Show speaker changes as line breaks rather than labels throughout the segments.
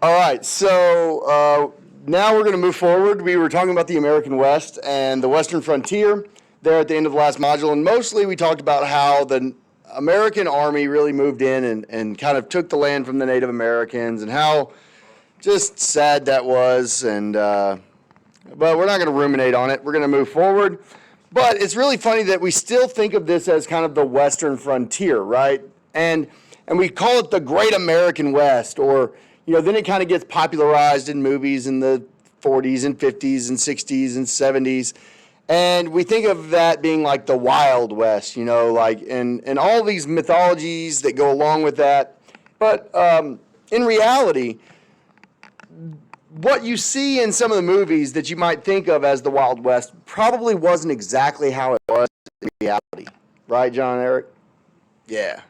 All right, so now we're going to move forward. We were talking about the American West and the Western frontier there at the end of the last module, and mostly we talked about how the American Army really moved in and kind of took the land from the Native Americans and how just sad that was. And but we're not going to ruminate on it. We're going to move forward. But it's really funny that we still think of this as kind of the Western frontier, right? And we call it the Great American West, or then it kind of gets popularized in movies in the 40s and 50s and 60s and 70s. And we think of that being like the Wild West, like, and all these mythologies that go along with that. But in reality, what you see in some of the movies that you might think of as the Wild West probably wasn't exactly how it was in reality. Right, John and Eric? Yeah.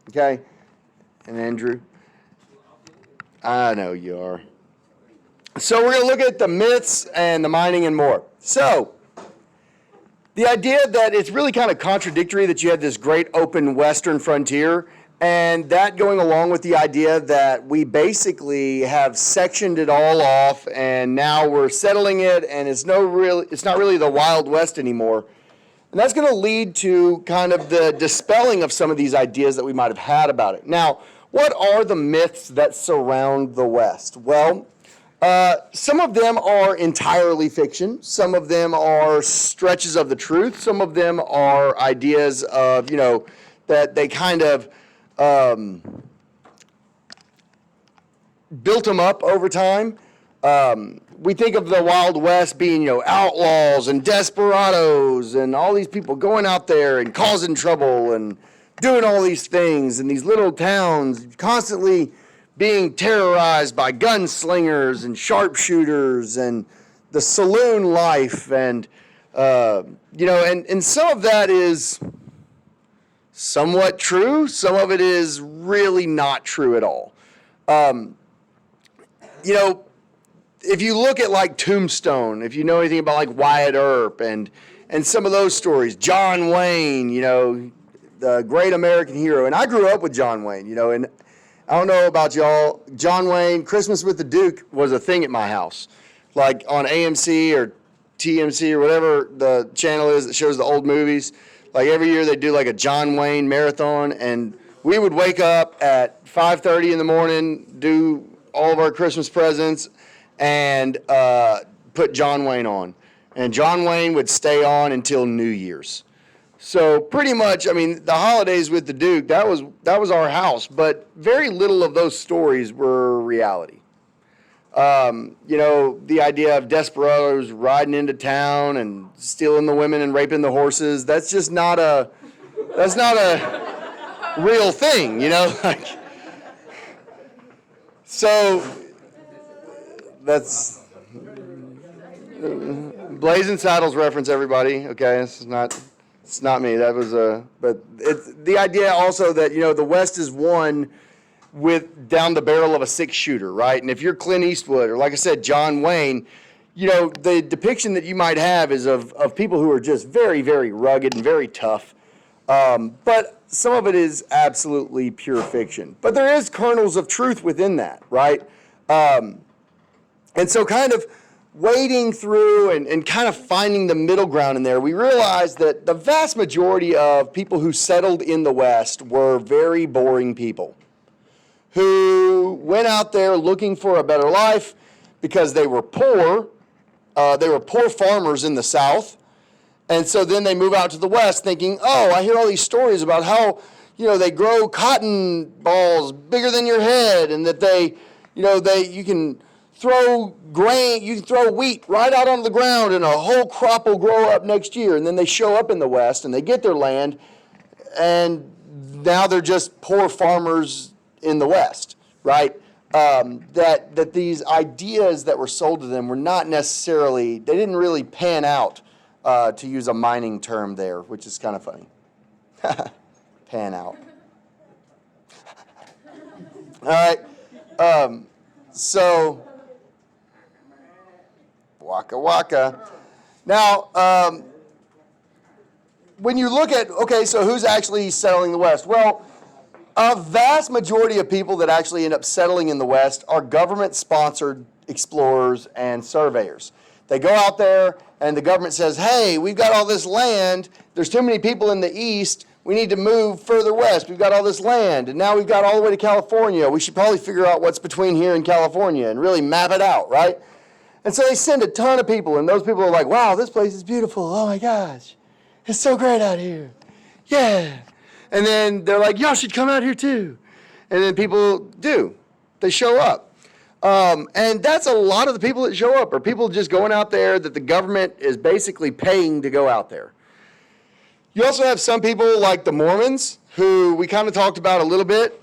Okay. And Andrew? I know you are. So we're going to look at the myths and the mining and more. So the idea that it's really kind of contradictory that you had this great open Western frontier, and that going along with the idea that we basically have sectioned it all off and now we're settling it, and it's not really the Wild West anymore. And that's going to lead to kind of the dispelling of some of these ideas that we might have had about it. Now, what are the myths that surround the West? Well, some of them are entirely fiction. Some of them are stretches of the truth. Some of them are ideas of, that they kind of built them up over time. We think of the Wild West being, outlaws and desperados and all these people going out there and causing trouble and doing all these things in these little towns, constantly being terrorized by gunslingers and sharpshooters and the saloon life. And, and some of that is somewhat true. Some of it is really not true at all. If you look at like Tombstone, if you know anything about like Wyatt Earp and some of those stories, John Wayne, the great American hero. And I grew up with John Wayne, and I don't know about y'all, John Wayne, Christmas with the Duke was a thing at my house. Like on AMC or TMC or whatever the channel is that shows the old movies. Like every year they do like a John Wayne marathon, and we would wake up at 5:30 in the morning, do all of our Christmas presents, and put John Wayne on. And John Wayne would stay on until New Year's. So pretty much, the holidays with the Duke, that was our house, but very little of those stories were reality. The idea of desperados riding into town and stealing the women and raping the horses, that's just not a real thing, So that's Blazing Saddles reference, everybody. Okay, it's not me. That was but it's the idea also that the West is won with down the barrel of a 6-shooter, right? And if you're Clint Eastwood or, like I said, John Wayne, the depiction that you might have is of people who are just very, very rugged and very tough. But some of it is absolutely pure fiction. But there is kernels of truth within that, right? And so kind of wading through and kind of finding the middle ground in there, we realized that the vast majority of people who settled in the West were very boring people who went out there looking for a better life because they were poor. They were poor farmers in the South. And so then they move out to the West thinking, oh, I hear all these stories about how, they grow cotton balls bigger than your head, and that you can throw grain, you can throw wheat right out onto the ground and a whole crop will grow up next year. And then they show up in the West and they get their land, and now they're just poor farmers in the West, right? That these ideas that were sold to them were not necessarily, they didn't really pan out, to use a mining term there, which is kind of funny. Pan out. All right. So, waka waka. Now, when you look at, okay, so who's actually settling the West? Well, A vast majority of people that actually end up settling in the West are government-sponsored explorers and surveyors. They go out there and the government says, hey, we've got all this land. There's too many people in the East. We need to move further west. We've got all this land. And now we've got all the way to California. We should probably figure out what's between here and California and really map it out, right? And so they send a ton of people. And those people are like, wow, this place is beautiful. Oh, my gosh. It's so great out here. Yeah. And then they're like, y'all should come out here too. And then people do. They show up. And that's a lot of the people that show up are people just going out there that the government is basically paying to go out there. You also have some people like the Mormons, who we kind of talked about a little bit.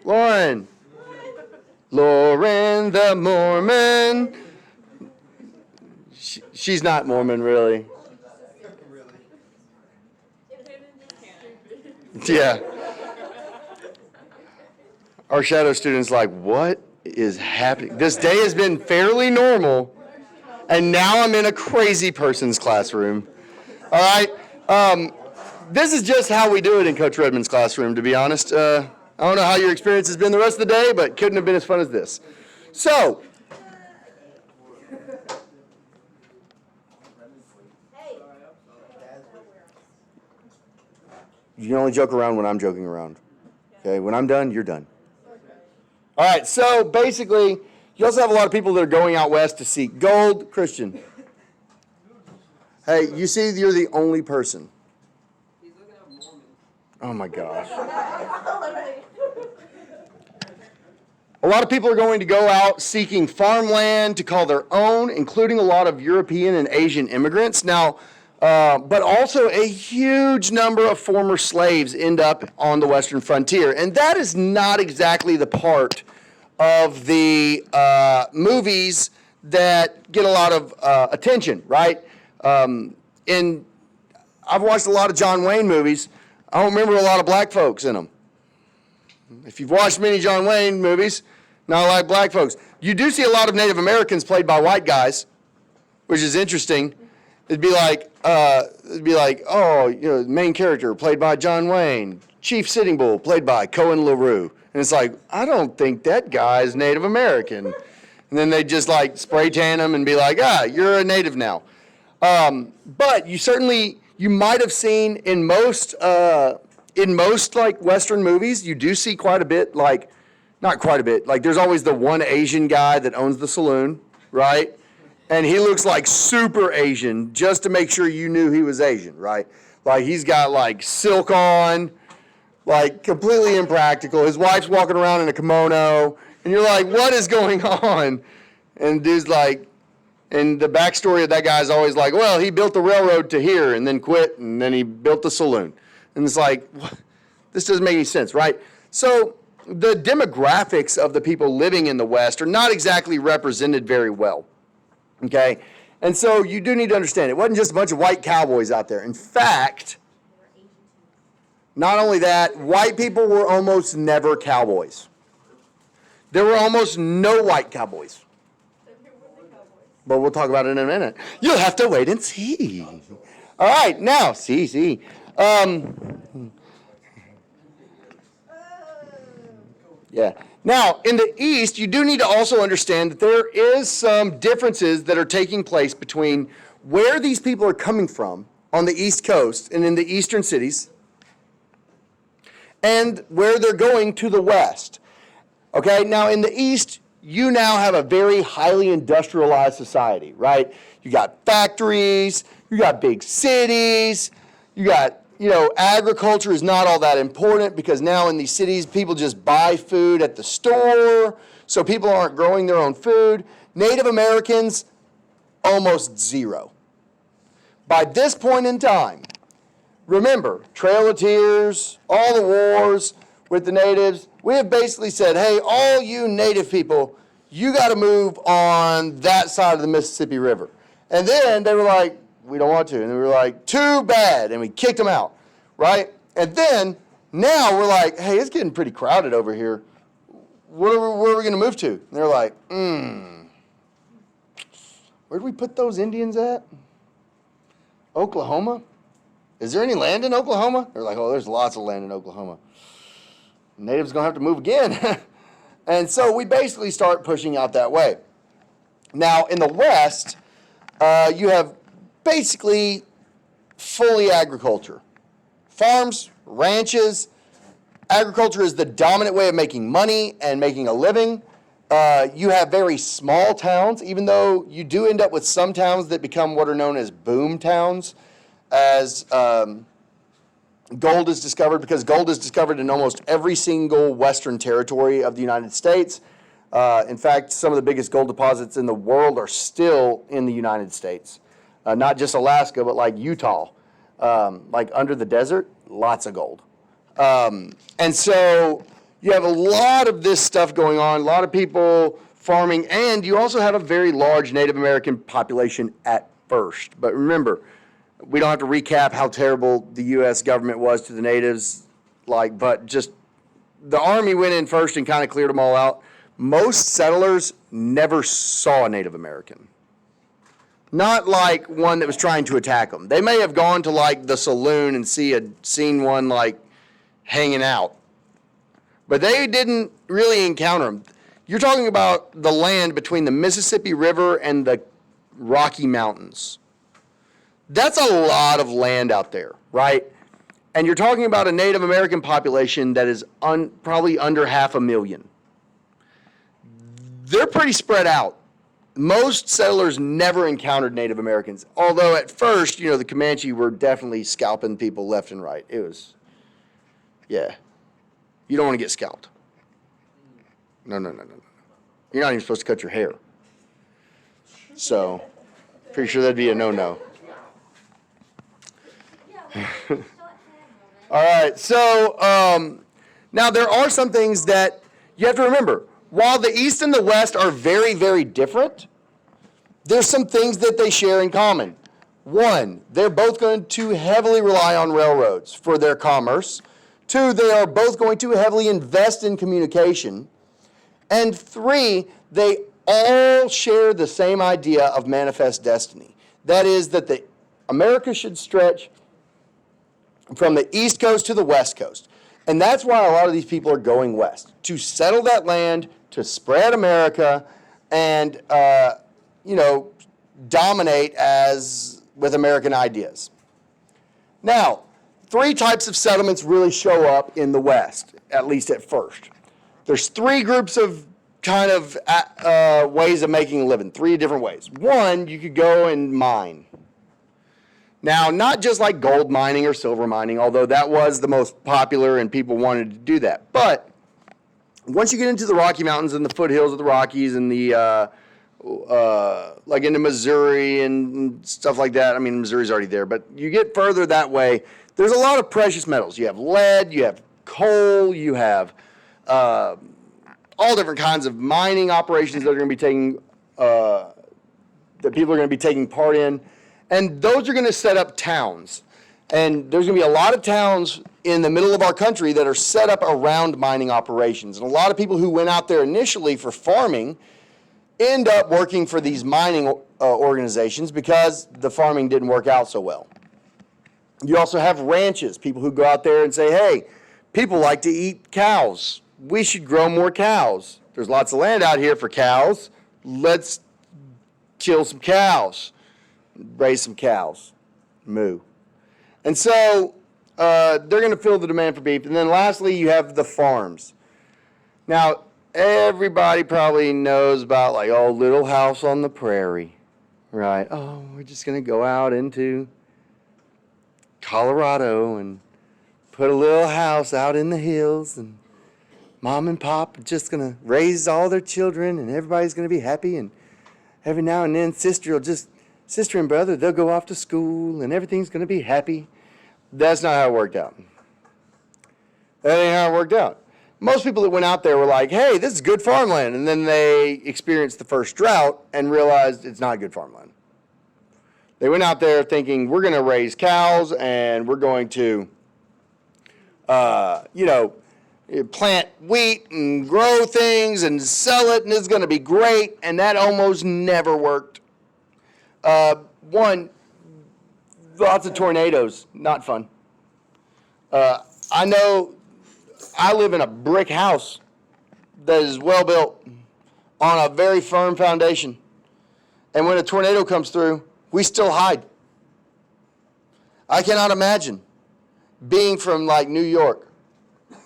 Lauren. Lauren the Mormon. She's not Mormon, really. Yeah. Our shadow student's like, what is happening? This day has been fairly normal, and now I'm in a crazy person's classroom. All right? This is just how we do it in Coach Redmond's classroom, to be honest. I don't know how your experience has been the rest of the day, but couldn't have been as fun as this. So, you can only joke around when I'm joking around. Okay, when I'm done, you're done. All right, so basically, you also have a lot of people that are going out west to seek gold. Christian. Hey, you see, you're the only person.
He's looking at Mormon.
Oh my gosh. A lot of people are going to go out seeking farmland to call their own, including a lot of European and Asian immigrants. Now, but also a huge number of former slaves end up on the western frontier. And that is not exactly the part of the movies that get a lot of attention, right? And I've watched a lot of John Wayne movies. I don't remember a lot of black folks in them. If you've watched many John Wayne movies, not like black folks. You do see a lot of Native Americans played by white guys, which is interesting. It'd be like, oh, you know, main character played by John Wayne, Chief Sitting Bull played by Cohen LaRue. And it's like, I don't think that guy is Native American. And then they just like spray tan him and be like, you're a native now. But you might have seen in most like Western movies, you do see quite a bit, like, not quite a bit, like there's always the one Asian guy that owns the saloon, right? And he looks like super Asian just to make sure you knew he was Asian, right? Like he's got like silk on, like completely impractical. His wife's walking around in a kimono, and you're like, what is going on? And dude's like, and the backstory of that guy is always like, well, he built the railroad to here and then quit, and then he built the saloon. And it's like, what? This doesn't make any sense, right? So the demographics of the people living in the West are not exactly represented very well, okay? And so you do need to understand, it wasn't just a bunch of white cowboys out there. In fact, not only that, white people were almost never cowboys. There were almost no white cowboys. But we'll talk about it in a minute. You'll have to wait and see. All right, now, see. Yeah. Now, in the East, you do need to also understand that there is some differences that are taking place between where these people are coming from on the East Coast and in the eastern cities and where they're going to the West. Okay, now in the East, you now have a very highly industrialized society, right? You got factories, you got big cities, you got, agriculture is not all that important because now in these cities, people just buy food at the store, so people aren't growing their own food. Native Americans, almost zero. By this point in time, remember, Trail of Tears, all the wars with the natives, we have basically said, hey, all you native people, you got to move on that side of the Mississippi River. And then they were like, we don't want to. And we were like, too bad. And we kicked them out, right? And then now we're like, hey, it's getting pretty crowded over here. Where are we going to move to? And they're like, where do we put those Indians at? Oklahoma? Is there any land in Oklahoma? They're like, oh, there's lots of land in Oklahoma. Natives going to have to move again. And so we basically start pushing out that way. Now, in the West, you have basically fully agriculture. Farms, ranches. Agriculture is the dominant way of making money and making a living. You have very small towns, even though you do end up with some towns that become what are known as boom towns as gold is discovered, because gold is discovered in almost every single western territory of the United States. In fact, some of the biggest gold deposits in the world are still in the United States. Not just Alaska, but like Utah. Like under the desert, lots of gold. And so you have a lot of this stuff going on, a lot of people farming, and you also have a very large Native American population at first. But remember, we don't have to recap how terrible the U.S. government was to the natives, but just the Army went in first and kind of cleared them all out. Most settlers never saw a Native American. Not like one that was trying to attack them. They may have gone to like the saloon and seen one like hanging out, but they didn't really encounter them. You're talking about the land between the Mississippi River and the Rocky Mountains. That's a lot of land out there, right? And you're talking about a Native American population that is probably under 500,000. They're pretty spread out. Most settlers never encountered Native Americans, although at first, the Comanche were definitely scalping people left and right. It was, yeah. You don't want to get scalped. No. You're not even supposed to cut your hair. So, pretty sure that'd be a no-no. All right, so now there are some things that you have to remember. While the East and the West are very, very different, there's some things that they share in common. One, they're both going to heavily rely on railroads for their commerce. Two, they are both going to heavily invest in communication. And three, they all share the same idea of manifest destiny. That is that America should stretch from the East Coast to the West Coast. And that's why a lot of these people are going west, to settle that land, to spread America, and, dominate with American ideas. Now, three types of settlements really show up in the West, at least at first. There's three groups of kind of ways of making a living, three different ways. One, you could go and mine. Now, not just like gold mining or silver mining, although that was the most popular and people wanted to do that. But once you get into the Rocky Mountains and the foothills of the Rockies and the, like into Missouri and stuff like that, I mean, Missouri's already there, but you get further that way, there's a lot of precious metals. You have lead, you have coal, you have all different kinds of mining operations that are going to be taking, that people are going to be taking part in. And those are going to set up towns. And there's going to be a lot of towns in the middle of our country that are set up around mining operations. And a lot of people who went out there initially for farming end up working for these mining organizations because the farming didn't work out so well. You also have ranches, people who go out there and say, hey, people like to eat cows. We should grow more cows. There's lots of land out here for cows. Let's kill some cows. Raise some cows, moo. And so they're going to fill the demand for beef. And then lastly, you have the farms. Now, everybody probably knows about like, oh, Little House on the Prairie, right? Oh, we're just going to go out into Colorado and put a little house out in the hills, and mom and pop are just going to raise all their children, and everybody's going to be happy, and every now and then sister and brother, they'll go off to school and everything's going to be happy. That's not how it worked out. That ain't how it worked out. Most people that went out there were like, hey, this is good farmland. And then they experienced the first drought and realized it's not good farmland. They went out there thinking, we're going to raise cows and we're going to, plant wheat and grow things and sell it and it's going to be great. And that almost never worked. One, Lots of tornadoes, not fun. I know I live in a brick house that is well built on a very firm foundation. And when a tornado comes through, we still hide. I cannot imagine being from like New York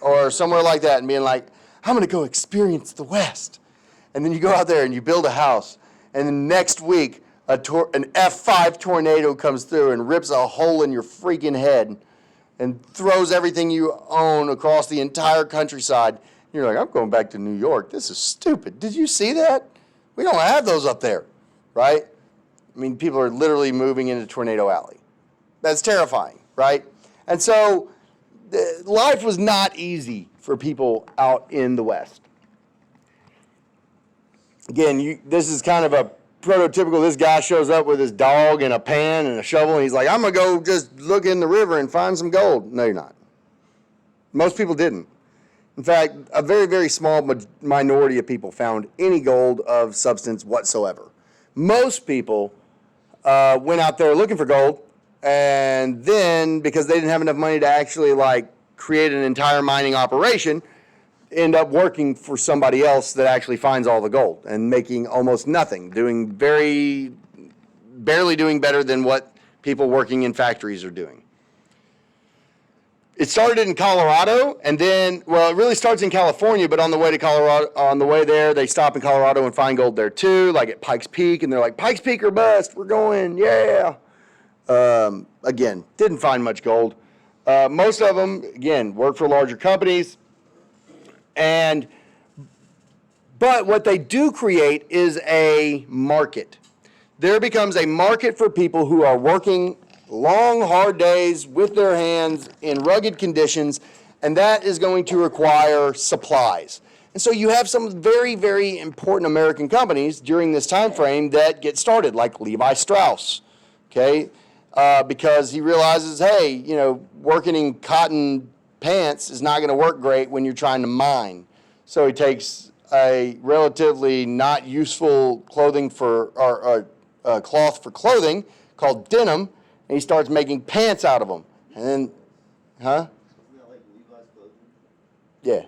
or somewhere like that and being like, I'm going to go experience the West. And then you go out there and you build a house, and the next week an F5 tornado comes through and rips a hole in your freaking head and throws everything you own across the entire countryside. You're like, I'm going back to New York. This is stupid. Did you see that? We don't have those up there, right? I mean, people are literally moving into Tornado Alley. That's terrifying, right? And so life was not easy for people out in the West. Again, this is kind of a prototypical, this guy shows up with his dog and a pan and a shovel, and he's like, I'm going to go just look in the river and find some gold. No, you're not. Most people didn't. In fact, a very, very small minority of people found any gold of substance whatsoever. Most people went out there looking for gold, and then, because they didn't have enough money to actually like create an entire mining operation, end up working for somebody else that actually finds all the gold and making almost nothing, barely doing better than what people working in factories are doing. It started in Colorado, and then, well, it really starts in California, but on the way to Colorado, on the way there, they stop in Colorado and find gold there too, like at Pikes Peak, and they're like, Pikes Peak or bust, we're going, yeah. Again, didn't find much gold. Most of them, again, work for larger companies. But what they do create is a market. There becomes a market for people who are working long, hard days with their hands in rugged conditions, and that is going to require supplies. And so you have some very, very important American companies during this time frame that get started, like Levi Strauss, okay? Because he realizes, hey, you know, working in cotton pants is not going to work great when you're trying to mine. So he takes a relatively not useful clothing or cloth for clothing called denim, and he starts making pants out of them. And then, huh?
Isn't that like Levi's clothing?
Yeah.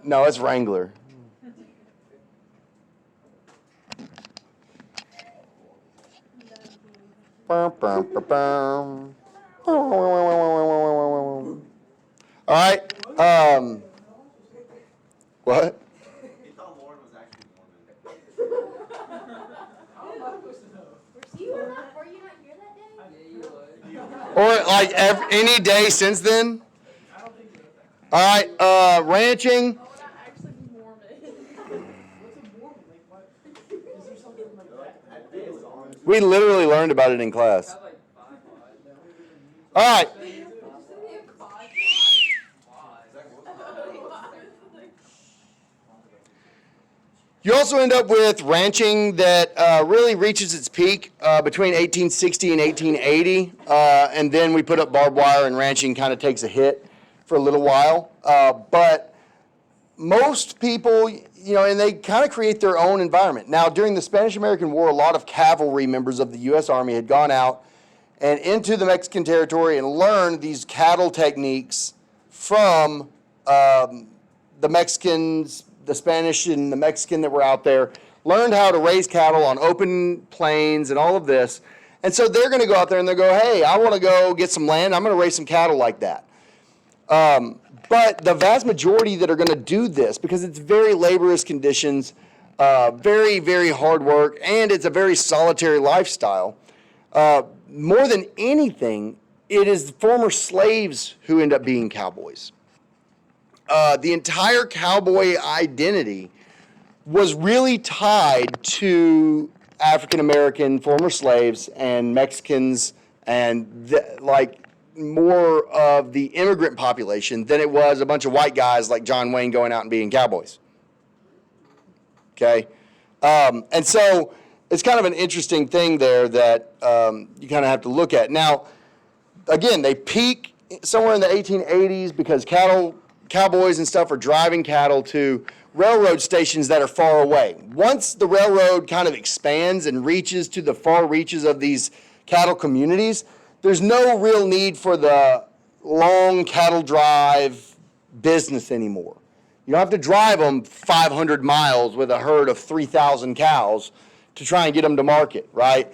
No, it's Wrangler. All right. What?
He thought Lauren was actually Mormon.
Were you not here that day?
Yeah, you would.
Or like any day since then? All right. Ranching.
Oh, we're not actually Mormon. What's a Mormon? Like, what? Is there something like that?
That day was on.
We literally learned about it in class.
Have like 5 lives.
All right. You also end up with ranching that really reaches its peak between 1860 and 1880, and then we put up barbed wire, and ranching kind of takes a hit for a little while. But most people, you know, and they kind of create their own environment. Now, during the Spanish-American War, a lot of cavalry members of the U.S. Army had gone out and into the Mexican territory and learned these cattle techniques from the Mexicans, the Spanish and the Mexican that were out there, learned how to raise cattle on open plains and all of this. And so they're going to go out there and they'll go, hey, I want to go get some land. I'm going to raise some cattle like that. But the vast majority that are going to do this, because it's very laborious conditions, very, very hard work, and it's a very solitary lifestyle, more than anything, it is the former slaves who end up being cowboys. The entire cowboy identity was really tied to African American former slaves and Mexicans and more of the immigrant population than it was a bunch of white guys like John Wayne going out and being cowboys. Okay? And so it's kind of an interesting thing there that you kind of have to look at. Now, again, they peak somewhere in the 1880s because cowboys and stuff are driving cattle to railroad stations that are far away. Once the railroad kind of expands and reaches to the far reaches of these cattle communities, there's no real need for the long cattle drive business anymore. You don't have to drive them 500 miles with a herd of 3,000 cows to try and get them to market, right?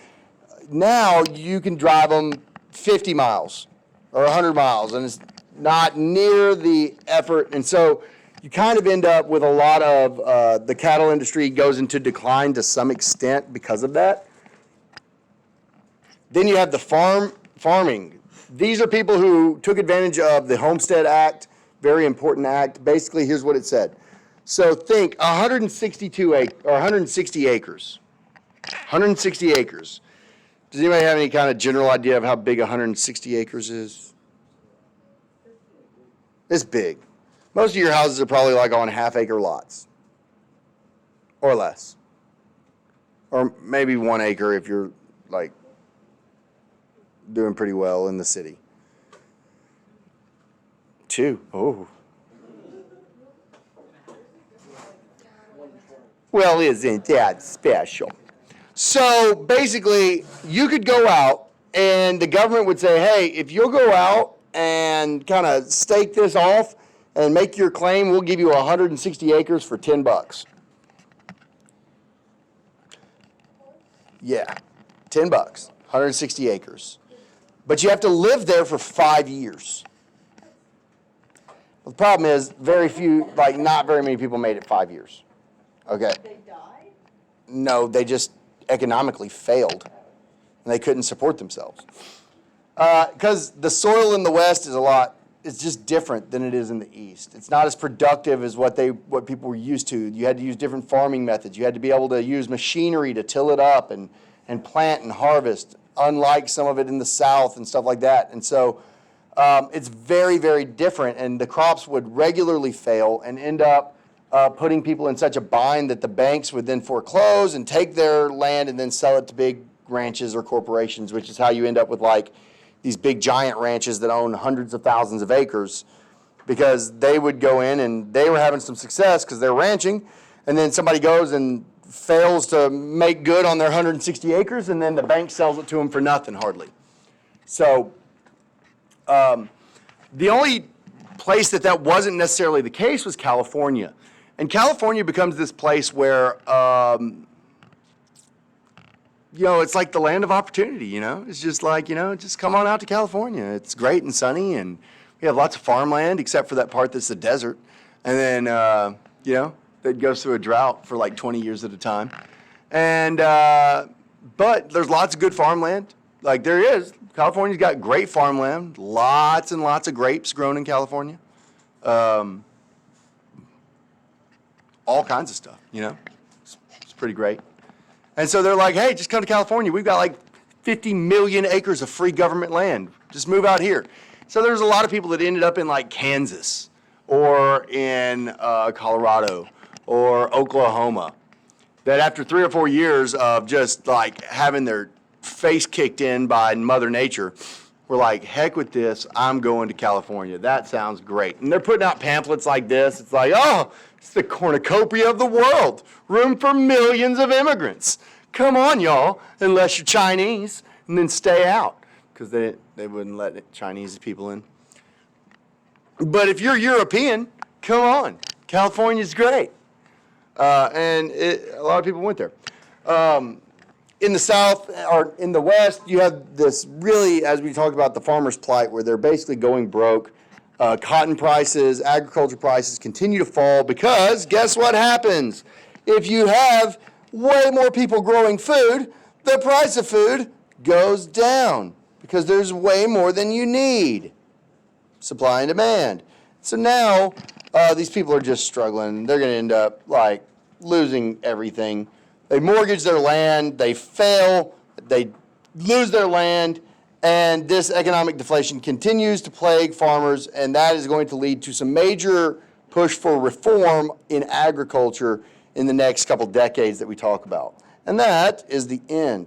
Now you can drive them 50 miles or 100 miles, and it's not near the effort. And so you kind of end up with a lot of the cattle industry goes into decline to some extent because of that. Then you have the farming. These are people who took advantage of the Homestead Act, very important act. Basically, here's what it said. So think 160 acres. 160 acres. Does anybody have any kind of general idea of how big 160 acres is? It's big. Most of your houses are probably like on half-acre lots or less. Or maybe 1 acre if you're like doing pretty well in the city. 2. Oh. Well, isn't that special? So basically, you could go out and the government would say, hey, if you'll go out and kind of stake this off and make your claim, we'll give you 160 acres for $10. Yeah, $10, 160 acres. But you have to live there for 5 years. The problem is not very many people made it 5 years. Okay.
They died?
No, they just economically failed. And they couldn't support themselves. Because the soil in the West it's just different than it is in the East. It's not as productive as what people were used to. You had to use different farming methods. You had to be able to use machinery to till it up and plant and harvest, unlike some of it in the South and stuff like that. And so it's very, very different. And the crops would regularly fail and end up putting people in such a bind that the banks would then foreclose and take their land and then sell it to big ranches or corporations, which is how you end up with like these big giant ranches that own hundreds of thousands of acres, because they would go in and they were having some success because they're ranching, and then somebody goes and fails to make good on their 160 acres, and then the bank sells it to them for nothing hardly. So the only place that wasn't necessarily the case was California. And California becomes this place where, it's like the land of opportunity, It's just like, just come on out to California. It's great and sunny, and we have lots of farmland, except for that part that's the desert. And then, that goes through a drought for like 20 years at a time. And, but there's lots of good farmland. Like there is. California's got great farmland, lots and lots of grapes grown in California. All kinds of stuff, It's pretty great. And so they're like, hey, just come to California. We've got like 50 million acres of free government land. Just move out here. So there's a lot of people that ended up in like Kansas or in Colorado or Oklahoma that after 3 or 4 years of just like having their face kicked in by Mother Nature were like, heck with this, I'm going to California. That sounds great. And they're putting out pamphlets like this. It's like, oh, it's the cornucopia of the world. Room for millions of immigrants. Come on, y'all, unless you're Chinese, and then stay out, because they wouldn't let Chinese people in. But if you're European, come on. California's great. And a lot of people went there. In the South or in the West, you have this really, as we talked about the farmer's plight, where they're basically going broke. Cotton prices, agriculture prices continue to fall because guess what happens? If you have way more people growing food, the price of food goes down because there's way more than you need. Supply and demand. So now these people are just struggling. They're going to end up like losing everything. They mortgage their land, they fail, they lose their land, and this economic deflation continues to plague farmers, and that is going to lead to some major push for reform in agriculture in the next couple decades that we talk about. And that is the end.